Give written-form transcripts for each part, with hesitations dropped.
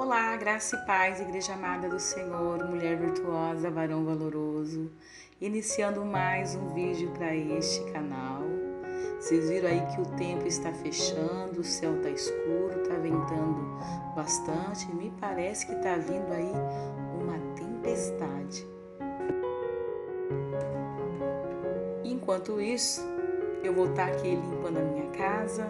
Olá, graça e paz, Igreja amada do Senhor, mulher virtuosa, varão valoroso. Iniciando mais um vídeo para este canal. Vocês viram aí que o tempo está fechando, o céu está escuro, está ventando bastante. Me parece que está vindo aí uma tempestade. Enquanto isso, eu vou estar aqui limpando a minha casa,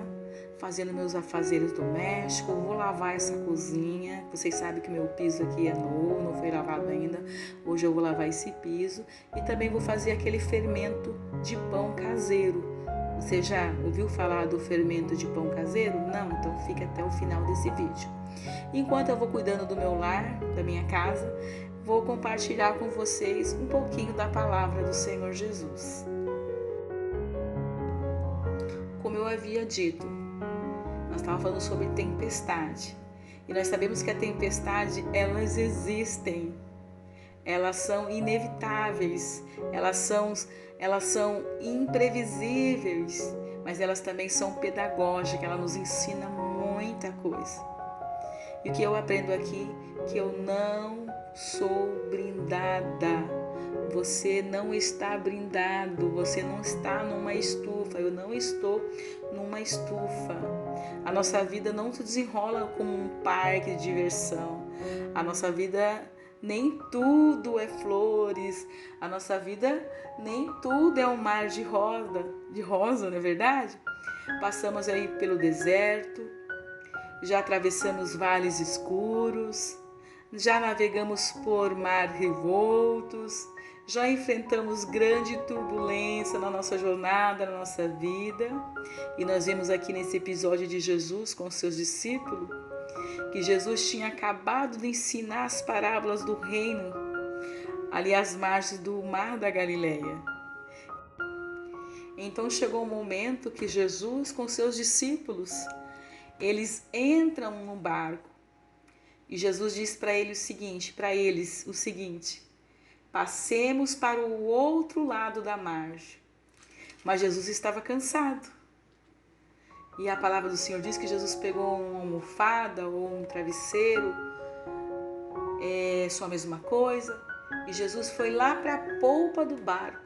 fazendo meus afazeres domésticos, vou lavar essa cozinha. Vocês sabem que meu piso aqui é novo, não foi lavado ainda. Hoje eu vou lavar esse piso e também vou fazer aquele fermento de pão caseiro. Você já ouviu falar do fermento de pão caseiro? Não? Então fica até o final desse vídeo. Enquanto eu vou cuidando do meu lar, da minha casa, vou compartilhar com vocês um pouquinho da palavra do Senhor Jesus. Como eu havia dito, nós estávamos falando sobre tempestade. E nós sabemos que a tempestade, elas existem. Elas são inevitáveis. Elas são imprevisíveis. Mas elas também são pedagógicas. Elas nos ensinam muita coisa. E o que eu aprendo aqui? Que eu não sou brindada. Você não está brindado, você não está numa estufa, eu não estou numa estufa. A nossa vida não se desenrola como um parque de diversão. A nossa vida nem tudo é flores, a nossa vida nem tudo é um mar de rosa, não é verdade? Passamos aí pelo deserto, já atravessamos vales escuros, já navegamos por mar revoltos, já enfrentamos grande turbulência na nossa jornada, na nossa vida. E nós vemos aqui nesse episódio de Jesus com seus discípulos, que Jesus tinha acabado de ensinar as parábolas do reino, ali às margens do mar da Galileia. Então chegou um momento que Jesus com seus discípulos, eles entram no barco. E Jesus diz para eles o seguinte: passemos para o outro lado da margem. Mas Jesus estava cansado. E a palavra do Senhor diz que Jesus pegou uma almofada ou um travesseiro, só a mesma coisa. E Jesus foi lá para a polpa do barco.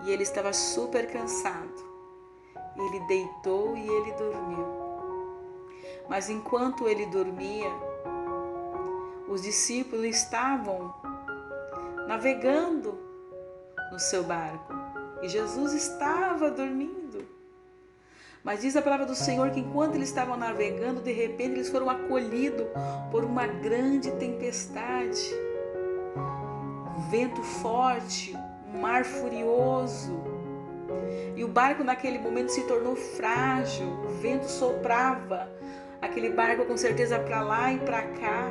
E ele estava super cansado. Ele deitou e ele dormiu. Mas enquanto ele dormia, os discípulos estavam navegando no seu barco e Jesus estava dormindo. Mas diz a palavra do Senhor que enquanto eles estavam navegando, de repente eles foram acolhidos por uma grande tempestade, um vento forte, um mar furioso. E o barco naquele momento se tornou frágil, o vento soprava aquele barco com certeza para lá e para cá.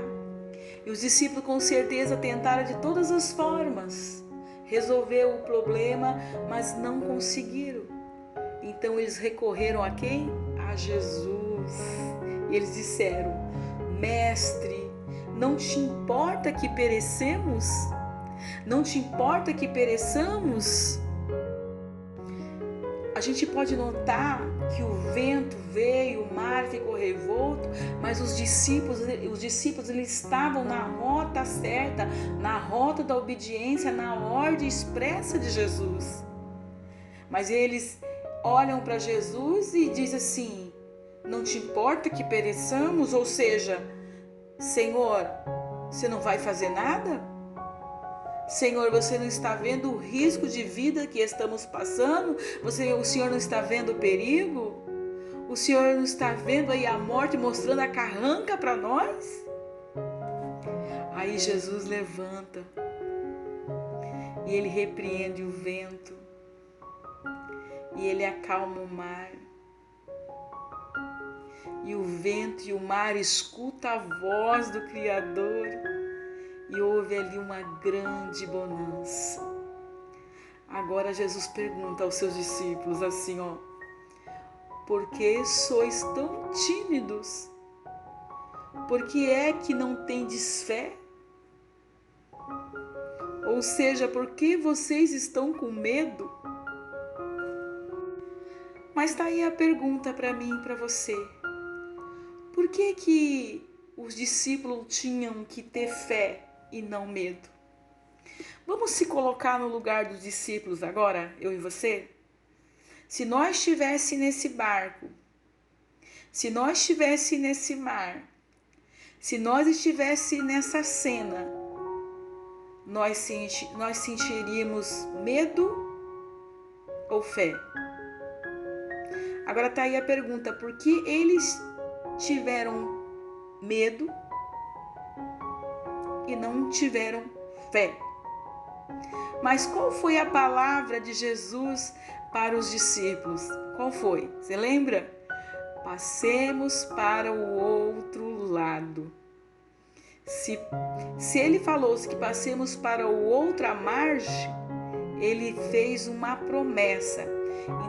E os discípulos com certeza tentaram de todas as formas resolver o problema, mas não conseguiram. Então eles recorreram a quem? A Jesus. E eles disseram: Mestre, não te importa que perecemos? Não te importa que pereçamos? A gente pode notar que o vento veio, o mar ficou revolto, mas os discípulos eles estavam na rota certa, na rota da obediência, na ordem expressa de Jesus. Mas eles olham para Jesus e dizem assim: não te importa que pereçamos? Ou seja, Senhor, você não vai fazer nada? Senhor, você não está vendo o risco de vida que estamos passando? O Senhor não está vendo o perigo? O Senhor não está vendo aí a morte mostrando a carranca para nós? Aí Jesus levanta e ele repreende o vento e ele acalma o mar. E o vento e o mar escutam a voz do Criador. E houve ali uma grande bonança. Agora Jesus pergunta aos seus discípulos assim, por que sois tão tímidos? Por que é que não tendes fé? Ou seja, por que vocês estão com medo? Mas está aí a pergunta para mim e para você. Por que os discípulos tinham que ter fé e não medo? Vamos se colocar no lugar dos discípulos agora, eu e você? Se nós estivéssemos nesse barco, se nós estivéssemos nesse mar, se nós estivéssemos nessa cena, nós sentiríamos medo ou fé? Agora tá aí a pergunta, por que eles tiveram medo e não tiveram fé? Mas qual foi a palavra de Jesus para os discípulos? Qual foi? Você lembra? Passemos para o outro lado. Se ele falou que passemos para o outra margem, ele fez uma promessa.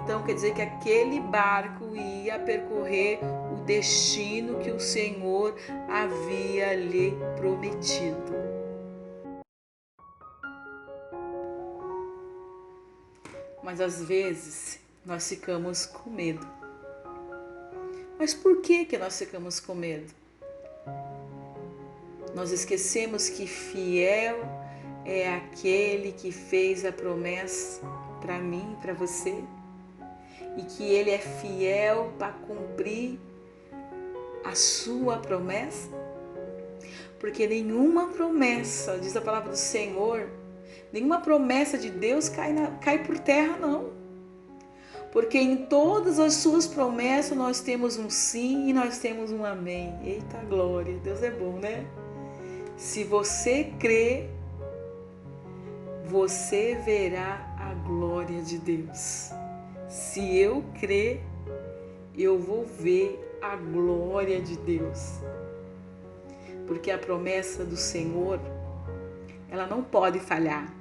Então quer dizer que aquele barco ia percorrer o destino que o Senhor havia lhe prometido. Mas às vezes nós ficamos com medo. Mas por que nós ficamos com medo? Nós esquecemos que fiel é aquele que fez a promessa para mim e para você. E que ele é fiel para cumprir a sua promessa. Porque nenhuma promessa, diz a palavra do Senhor, nenhuma promessa de Deus cai por terra, não. Porque em todas as suas promessas nós temos um sim e nós temos um amém. Eita glória, Deus é bom, né? Se você crê, você verá a glória de Deus. Se eu crer, eu vou ver a glória de Deus. Porque a promessa do Senhor, ela não pode falhar.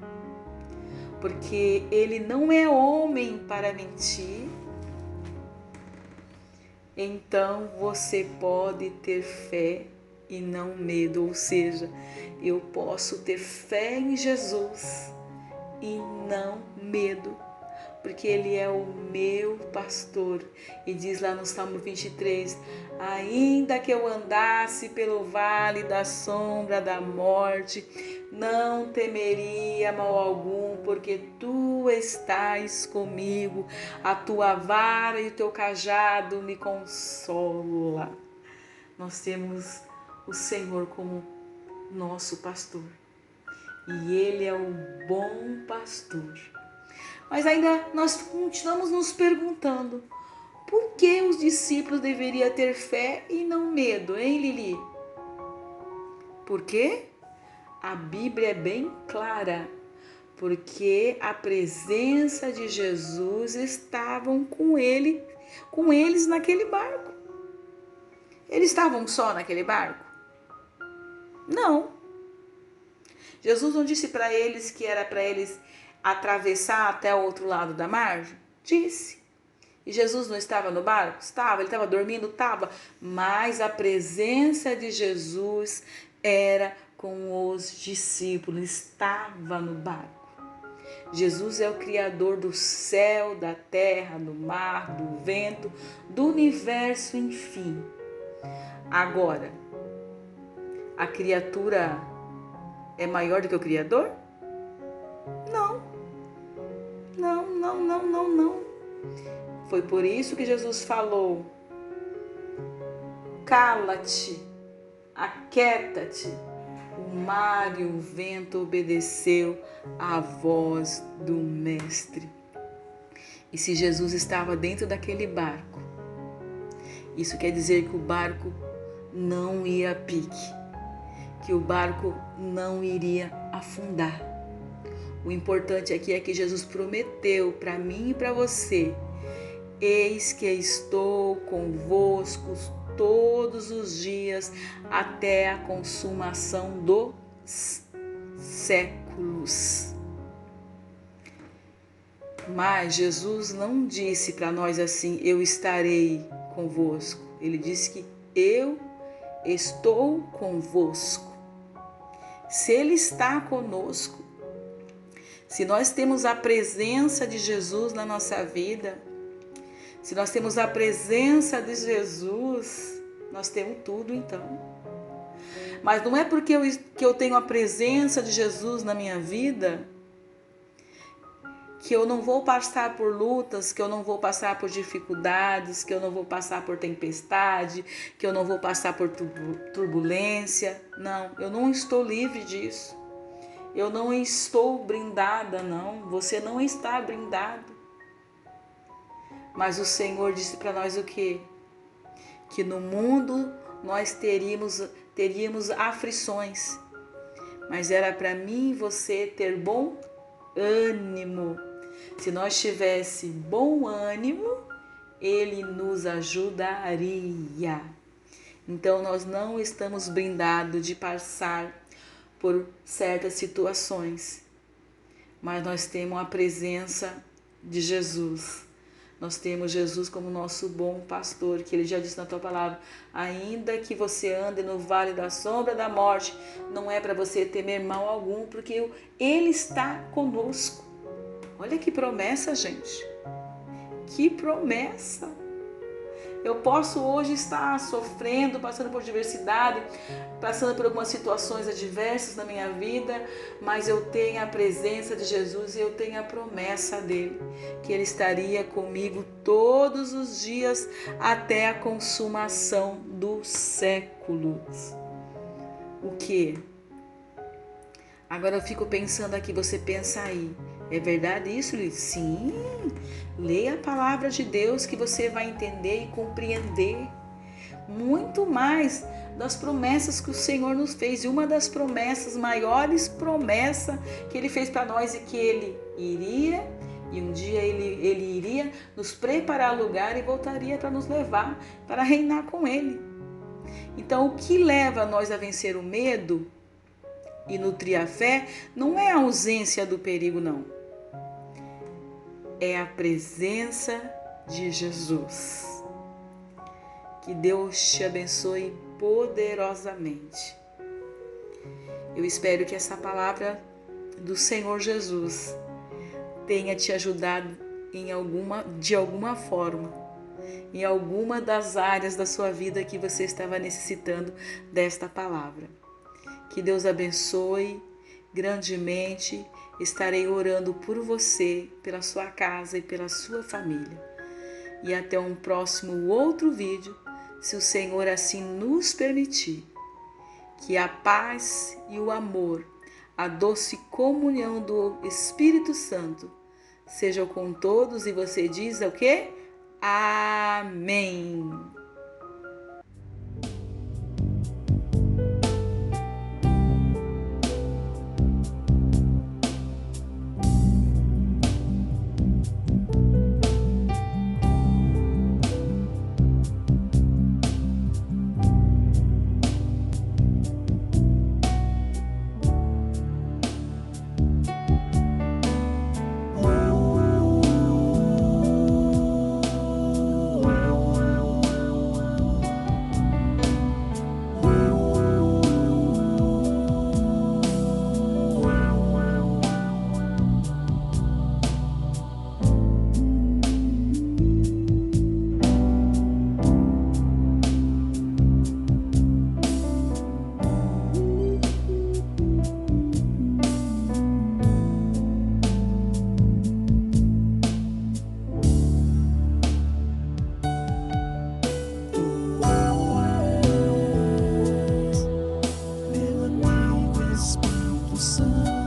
Porque ele não é homem para mentir. Então você pode ter fé e não medo. Ou seja, eu posso ter fé em Jesus e não medo. Porque ele é o meu pastor. E diz lá no Salmo 23, ainda que eu andasse pelo vale da sombra da morte, não temeria mal algum, porque tu estás comigo, a tua vara e o teu cajado me consola. Nós temos o Senhor como nosso pastor. E ele é o bom pastor. Mas ainda nós continuamos nos perguntando, por que os discípulos deveriam ter fé e não medo, hein, Lili? Por quê? A Bíblia é bem clara, porque a presença de Jesus estava com eles naquele barco. Eles estavam só naquele barco? Não. Jesus não disse para eles que era para eles atravessar até o outro lado da margem? Disse. E Jesus não estava no barco? Estava. Ele estava dormindo? Estava. Mas a presença de Jesus era com os discípulos, estava no barco. Jesus é o Criador do céu, da terra, do mar, do vento, do universo, enfim. Agora, a criatura é maior do que o Criador? Não. Não. Foi por isso que Jesus falou, cala-te, aquieta-te. O mar e o vento obedeceu à voz do Mestre. E se Jesus estava dentro daquele barco, isso quer dizer que o barco não ia a pique, que o barco não iria afundar. O importante aqui é que Jesus prometeu para mim e para você, eis que estou convosco todos os dias até a consumação dos séculos. Mas Jesus não disse para nós assim, eu estarei convosco. Ele disse que eu estou convosco. Se Ele está conosco, se nós temos a presença de Jesus na nossa vida, se nós temos a presença de Jesus, nós temos tudo então. Mas não é porque eu tenho a presença de Jesus na minha vida que eu não vou passar por lutas, que eu não vou passar por dificuldades, que eu não vou passar por tempestade, que eu não vou passar por turbulência. Não, eu não estou livre disso. Eu não estou brindada, não. Você não está brindado. Mas o Senhor disse para nós o quê? Que no mundo nós teríamos aflições. Mas era para mim e você ter bom ânimo. Se nós tivesse bom ânimo, Ele nos ajudaria. Então nós não estamos brindados de passar por certas situações, mas nós temos a presença de Jesus. Nós temos Jesus como nosso bom pastor, que Ele já disse na tua palavra: ainda que você ande no vale da sombra da morte, não é para você temer mal algum, porque Ele está conosco. Olha que promessa, gente. Que promessa. Eu posso hoje estar sofrendo, passando por diversidade, passando por algumas situações adversas na minha vida, mas eu tenho a presença de Jesus e eu tenho a promessa dele, que Ele estaria comigo todos os dias até a consumação dos séculos. O que? Agora eu fico pensando aqui, você pensa aí, é verdade isso, Luiz? Sim, leia a palavra de Deus que você vai entender e compreender muito mais das promessas que o Senhor nos fez. E uma das promessas, maiores promessas que Ele fez para nós é que Ele iria, e um dia Ele iria nos preparar lugar e voltaria para nos levar para reinar com Ele. Então o que leva nós a vencer o medo e nutrir a fé não é a ausência do perigo, não. É a presença de Jesus. Que Deus te abençoe poderosamente. Eu espero que essa palavra do Senhor Jesus tenha te ajudado de alguma forma, em alguma das áreas da sua vida que você estava necessitando desta palavra. Que Deus abençoe grandemente. Estarei orando por você, pela sua casa e pela sua família. E até um próximo outro vídeo, se o Senhor assim nos permitir. Que a paz e o amor, a doce comunhão do Espírito Santo sejam com todos, e você diz o quê? Amém. Espírito Santo.